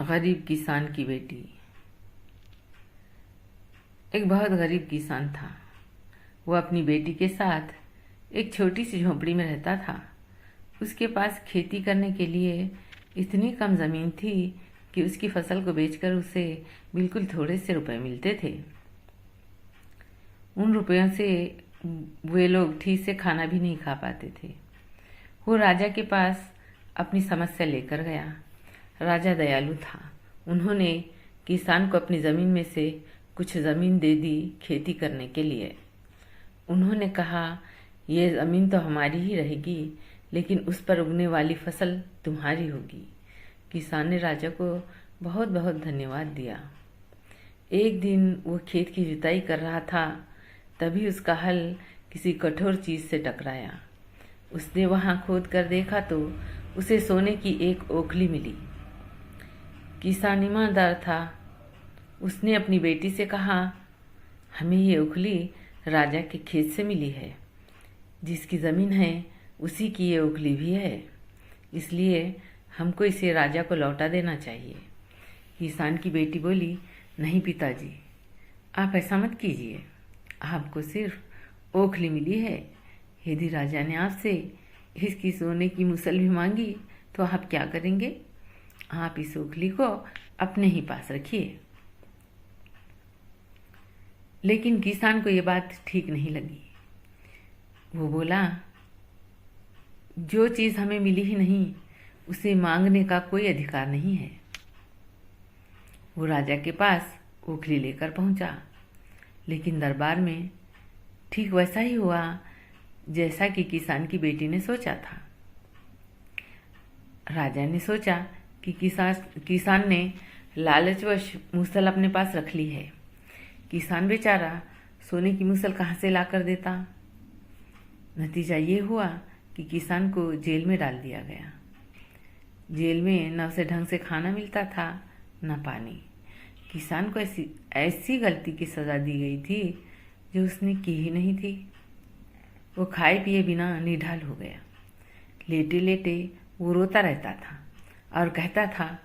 गरीब किसान की बेटी। एक बहुत गरीब किसान था। वो अपनी बेटी के साथ एक छोटी सी झोंपड़ी में रहता था। उसके पास खेती करने के लिए इतनी कम ज़मीन थी कि उसकी फसल को बेचकर उसे बिल्कुल थोड़े से रुपए मिलते थे। उन रुपयों से वे लोग ठीक से खाना भी नहीं खा पाते थे। वो राजा के पास अपनी समस्या लेकर गया। राजा दयालु था। उन्होंने किसान को अपनी ज़मीन में से कुछ ज़मीन दे दी खेती करने के लिए। उन्होंने कहा, यह ज़मीन तो हमारी ही रहेगी, लेकिन उस पर उगने वाली फसल तुम्हारी होगी। किसान ने राजा को बहुत बहुत धन्यवाद दिया। एक दिन वो खेत की जुताई कर रहा था, तभी उसका हल किसी कठोर चीज़ से टकराया। उसने वहाँ खोद कर देखा तो उसे सोने की एक ओखली मिली। किसान ईमानदार था। उसने अपनी बेटी से कहा, हमें ये ओखली राजा के खेत से मिली है। जिसकी ज़मीन है उसी की ये ओखली भी है, इसलिए हमको इसे राजा को लौटा देना चाहिए। किसान की बेटी बोली, नहीं पिताजी, आप ऐसा मत कीजिए। आपको सिर्फ ओखली मिली है। यदि राजा ने आपसे इसकी सोने की मुसल भी मांगी तो आप क्या करेंगे? आप इस ओखली को अपने ही पास रखिए। लेकिन किसान को ये बात ठीक नहीं लगी। वो बोला, जो चीज़ हमें मिली ही नहीं उसे मांगने का कोई अधिकार नहीं है। वो राजा के पास ओखली लेकर पहुंचा, लेकिन दरबार में ठीक वैसा ही हुआ जैसा कि किसान की बेटी ने सोचा था। राजा ने सोचा कि किसान ने लालचवश मूसल अपने पास रख ली है। किसान बेचारा सोने की मूसल कहाँ से ला कर देता। नतीजा ये हुआ कि किसान को जेल में डाल दिया गया। जेल में न उसे ढंग से खाना मिलता था न पानी। किसान को ऐसी गलती की सज़ा दी गई थी जो उसने की ही नहीं थी। वो खाए पिए बिना निढाल हो गया। लेटे लेटे वो रोता रहता था और कहता था,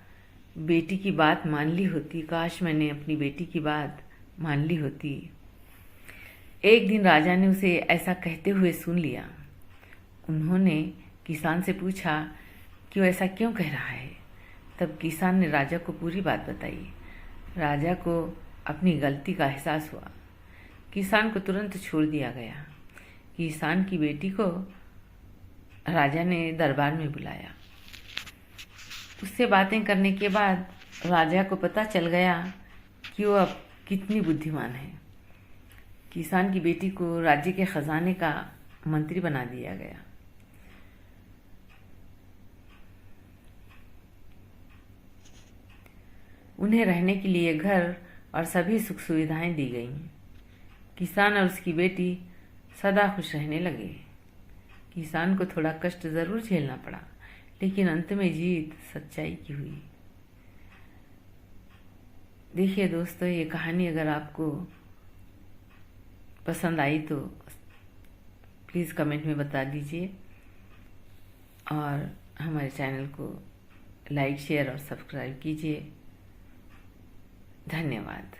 बेटी की बात मान ली होती, काश मैंने अपनी बेटी की बात मान ली होती। एक दिन राजा ने उसे ऐसा कहते हुए सुन लिया। उन्होंने किसान से पूछा कि वो ऐसा क्यों कह रहा है। तब किसान ने राजा को पूरी बात बताई। राजा को अपनी गलती का एहसास हुआ। किसान को तुरंत छोड़ दिया गया। किसान की बेटी को राजा ने दरबार में बुलाया। उससे बातें करने के बाद राजा को पता चल गया कि वो अब कितनी बुद्धिमान है। किसान की बेटी को राज्य के खजाने का मंत्री बना दिया गया। उन्हें रहने के लिए घर और सभी सुख सुविधाएं दी गईं। किसान और उसकी बेटी सदा खुश रहने लगे। किसान को थोड़ा कष्ट जरूर झेलना पड़ा, लेकिन अंत में जीत सच्चाई की हुई। देखिए दोस्तों, ये कहानी अगर आपको पसंद आई तो प्लीज़ कमेंट में बता दीजिए और हमारे चैनल को लाइक, शेयर और सब्सक्राइब कीजिए। धन्यवाद।